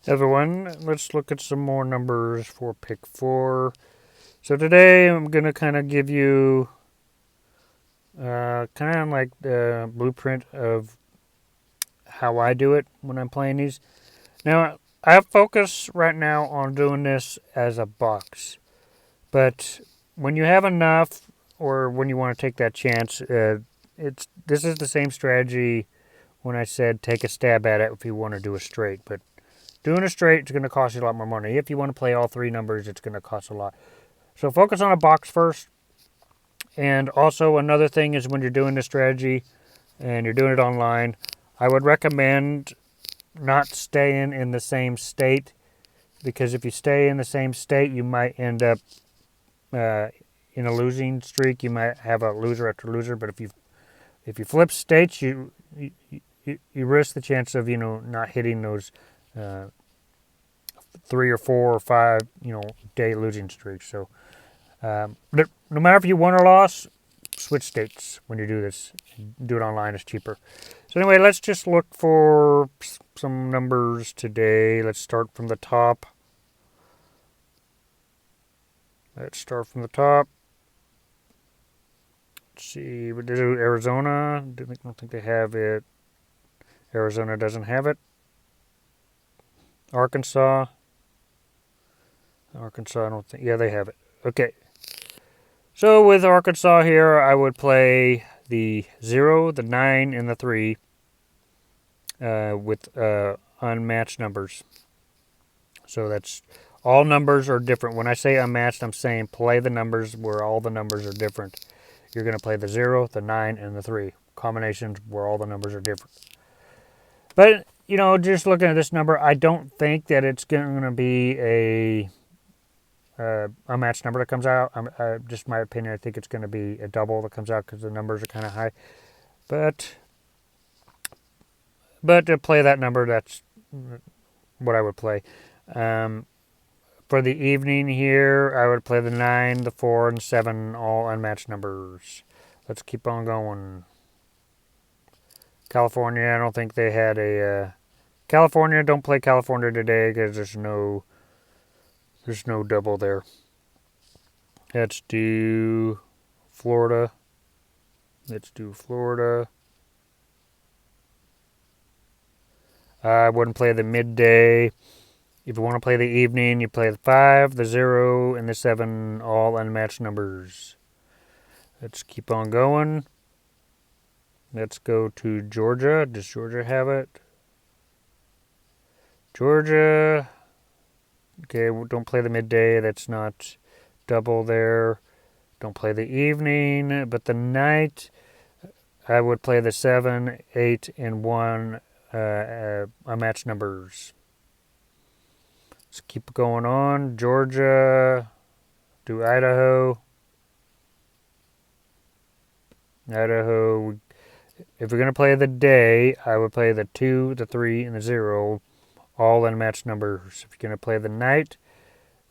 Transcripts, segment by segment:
Everyone, let's look at some more numbers for pick 4. So today I'm going to kind of give you kind of like the blueprint of how I do it when I'm playing these. Now, I focus right now on doing this as a box. But when you have enough or when you want to take that chance, this is the same strategy when I said take a stab at it if you want to do a straight. But doing a straight is going to cost you a lot more money. If you want to play all 3 numbers, it's going to cost a lot. So focus on a box first. And also another thing is when you're doing this strategy and you're doing it online, I would recommend not staying in the same state, because if you stay in the same state, you might end up in a losing streak. You might have a loser after loser. But if you flip states, you risk the chance of not hitting those 3 or 4 or 5 day losing streaks. So no matter if you won or lost, switch states when you do this. Do it online, it's cheaper. So anyway, let's just look for some numbers today. Let's start from the top. Let's see, we did Arizona. I don't think they have it. Arizona doesn't have it. Arkansas, I don't think. Yeah, they have it. Okay. So with Arkansas here, I would play the 0, the 9, and the 3 with unmatched numbers. So that's all numbers are different. When I say unmatched, I'm saying play the numbers where all the numbers are different. You're going to play the 0, the 9, and the 3. Combinations where all the numbers are different. But, just looking at this number, I don't think that it's going to be a matched number that comes out. Just my opinion, I think it's going to be a double that comes out because the numbers are kind of high. But to play that number, that's what I would play. For the evening here, I would play the 9, the 4, and 7, all unmatched numbers. Let's keep on going. California, I don't think they had a... California, don't play California today because there's no double there. Let's do Florida. I wouldn't play the midday. If you want to play the evening, you play the 5, the 0, and the 7, all unmatched numbers. Let's keep on going. Let's go to Georgia. Does Georgia have it? Georgia. Okay, don't play the midday. That's not double there. Don't play the evening, but the night, I would play the 7, 8, and 1 unmatched numbers. Let's keep going on. Georgia. Do Idaho. Idaho. If you're going to play the day, I would play the 2, the 3, and the 0, all unmatched numbers. If you're going to play the night,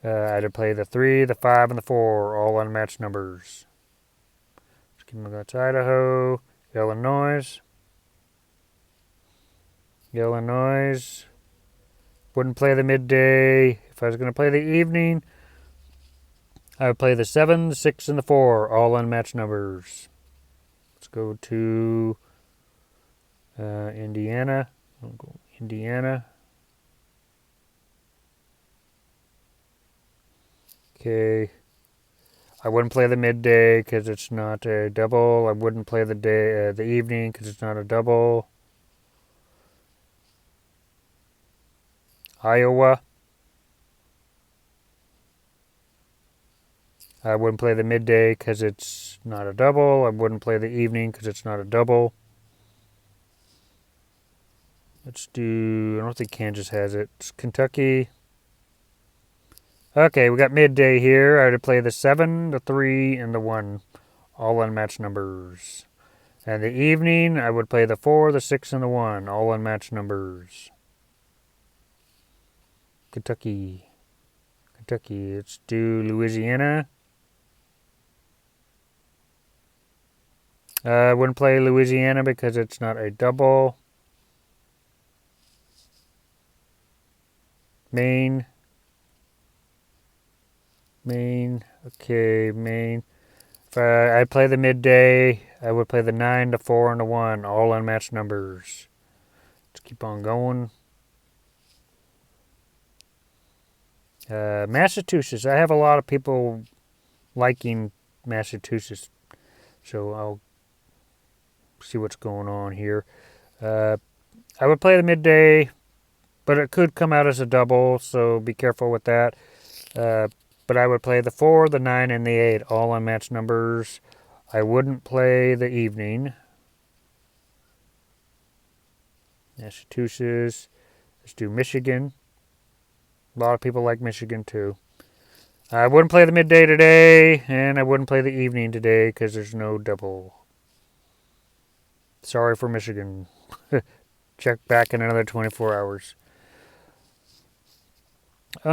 I'd play the 3, the 5, and the 4, all unmatched numbers. Let's keep going to Idaho. Illinois. Wouldn't play the midday. If I was going to play the evening, I would play the 7, the 6, and the 4, all unmatched numbers. Let's go to Indiana. I'll go Indiana. Okay. I wouldn't play the midday because it's not a double. I wouldn't play the evening because it's not a double. Iowa. I wouldn't play the midday because it's not a double. I wouldn't play the evening because it's not a double. Let's do... I don't think Kansas has it. It's Kentucky. Okay, we got midday here. I would play the 7, the 3, and the 1. All unmatched numbers. And the evening, I would play the 4, the 6, and the 1. All unmatched numbers. Kentucky. Let's do Louisiana. I wouldn't play Louisiana because it's not a double. Maine. Okay, Maine. If I'd play the midday, I would play the 9, the 4, and the 1, all unmatched numbers. Let's keep on going. Massachusetts. I have a lot of people liking Massachusetts, so I'll see what's going on here. I would play the midday, but it could come out as a double, so be careful with that. But I would play the 4, the 9, and the 8, all unmatched numbers. I wouldn't play the evening. Massachusetts. Let's do Michigan. A lot of people like Michigan too. I wouldn't play the midday today, and I wouldn't play the evening today because there's no double. Sorry for Michigan. Check back in another 24 hours.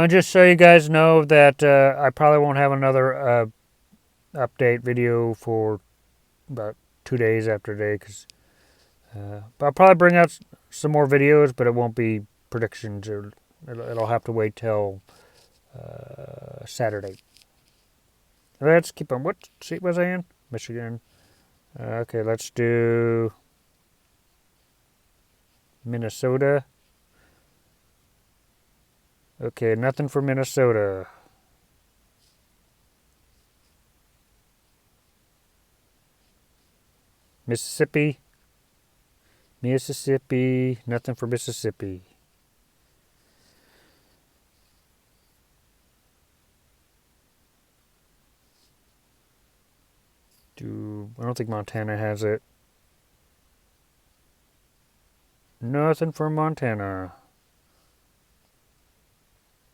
Just so you guys know that I probably won't have another update video for about 2 days after today. But I'll probably bring out some more videos, but it won't be predictions. It'll have to wait till Saturday. Let's keep on. What seat was I in? Michigan. Okay, let's do Minnesota. Okay, nothing for Minnesota. Mississippi. Nothing for Mississippi. I don't think Montana has it. Nothing for Montana.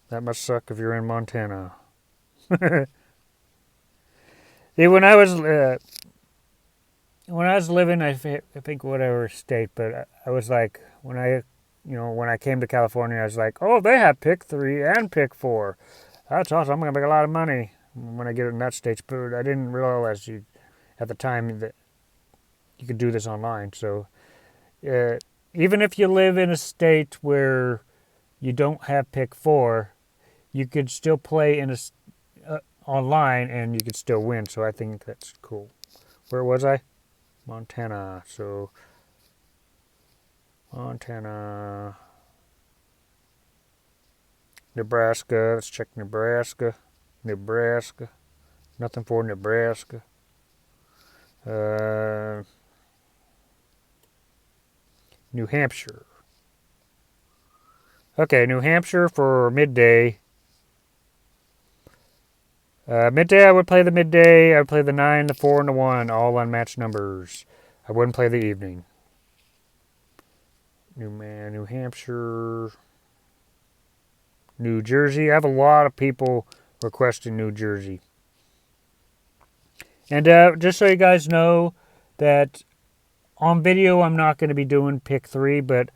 That must suck if you're in Montana. See, when I was living, I think whatever state, but I was like, when I came to California, I was like, oh, they have pick 3 and pick 4. That's awesome. I'm gonna make a lot of money when I get in that state. But I didn't realize at the time that you could do this online. So even if you live in a state where you don't have pick 4, you could still play in online and you could still win. So I think that's cool. Where was I? Montana. So Montana. Nebraska. Let's check Nebraska. Nothing for Nebraska. New Hampshire. Okay, New Hampshire for midday. Midday, I would play the midday. I would play the 9, the 4, and the 1, all unmatched numbers. I wouldn't play the evening. New Hampshire. New Jersey. I have a lot of people requesting New Jersey. And just so you guys know that on video, I'm not going to be doing pick 3, but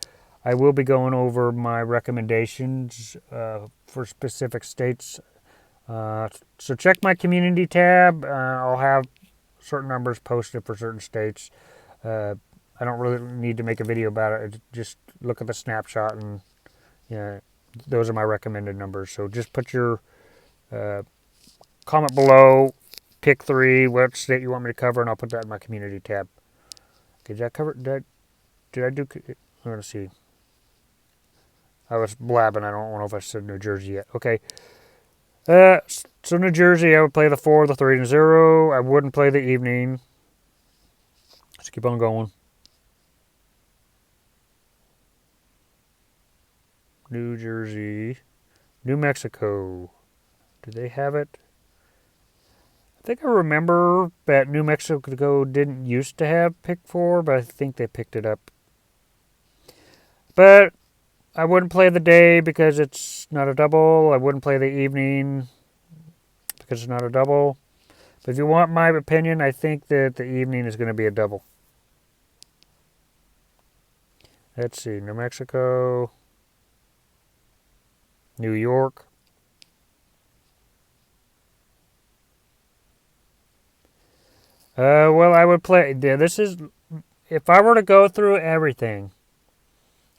I will be going over my recommendations for specific states. So check my community tab. I'll have certain numbers posted for certain states. I don't really need to make a video about it. Just look at the snapshot and those are my recommended numbers. So just put your comment below, pick 3, what state you want me to cover, and I'll put that in my community tab. Okay, did I cover? Did I do? I'm gonna see. I was blabbing. I don't know if I said New Jersey yet. Okay. So New Jersey, I would play the 4, the 3, and 0. I wouldn't play the evening. Let's keep on going. New Jersey. New Mexico. Do they have it? I think I remember that New Mexico didn't used to have pick 4, but I think they picked it up. But I wouldn't play the day because it's not a double. I wouldn't play the evening because it's not a double. But if you want my opinion, I think that the evening is going to be a double. Let's see. New Mexico. New York. Well, I would play. This is if I were to go through everything.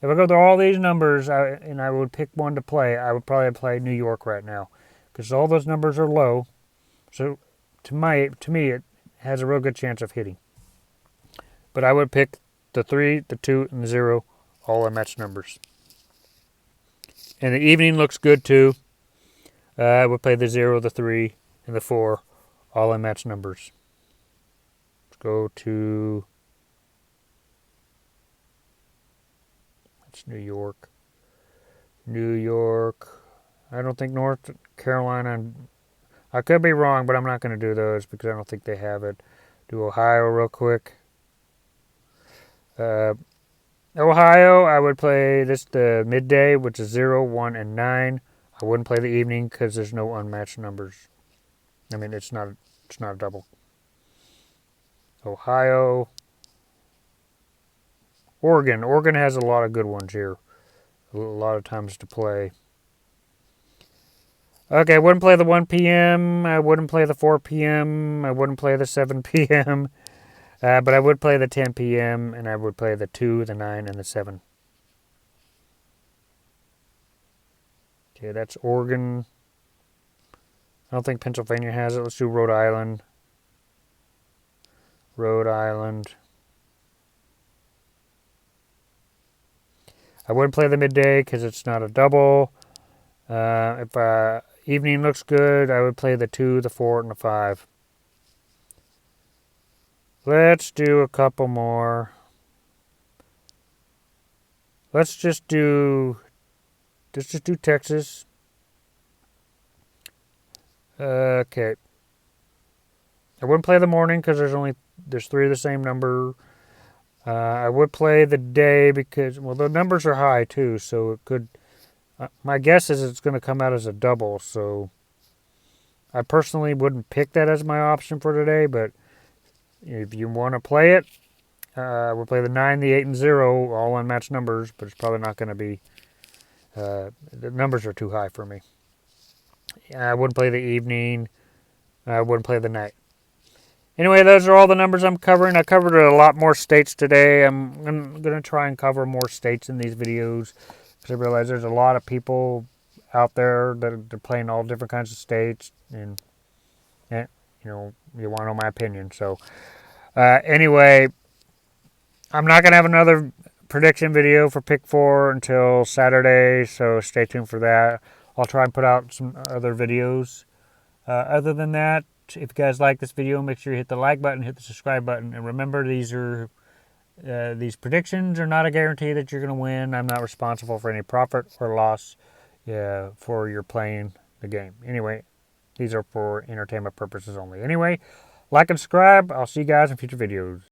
If I go through all these numbers and I would pick one to play, I would probably play New York right now, because all those numbers are low. So to me, it has a real good chance of hitting. But I would pick the 3, the 2, and the 0, all unmatched numbers. And the evening looks good too. I would play the 0, the 3, and the 4, all unmatched numbers. Let's go to... That's New York. New York. I don't think North Carolina... I could be wrong, but I'm not going to do those because I don't think they have it. Do Ohio real quick. Ohio, I would play the midday, which is 0, 1, and 9. I wouldn't play the evening because there's no unmatched numbers. I mean, it's not a double. Ohio. Oregon. Oregon has a lot of good ones here. A lot of times to play. Okay, I wouldn't play the 1 p.m. I wouldn't play the 4 p.m. I wouldn't play the 7 p.m. But I would play the 10 p.m. and I would play the 2, the 9, and the 7. Okay, that's Oregon. I don't think Pennsylvania has it. Let's do Rhode Island. Rhode Island. I wouldn't play the midday because it's not a double. If evening looks good, I would play the 2, the 4, and the 5. Let's do a couple more. Let's just do Texas. Okay. I wouldn't play the morning because there's 3 of the same number. I would play the day because, well, the numbers are high too, so it could. My guess is it's going to come out as a double, so I personally wouldn't pick that as my option for today, but if you want to play it, we'll play the 9, the 8, and 0, all unmatched numbers, but it's probably not going to be, the numbers are too high for me. I wouldn't play the evening. I wouldn't play the night. Anyway, those are all the numbers I'm covering. I covered a lot more states today. I'm going to try and cover more states in these videos, because I realize there's a lot of people out there that are playing all different kinds of states, and you want to know my opinion. So anyway, I'm not going to have another prediction video for Pick 4 until Saturday, so stay tuned for that. I'll try and put out some other videos. Other than that, if you guys like this video, make sure you hit the like button, hit the subscribe button, and remember, these predictions are not a guarantee that you're going to win. I'm not responsible for any profit or loss for your playing the game. Anyway, these are for entertainment purposes only. Anyway, like and subscribe. I'll see you guys in future videos.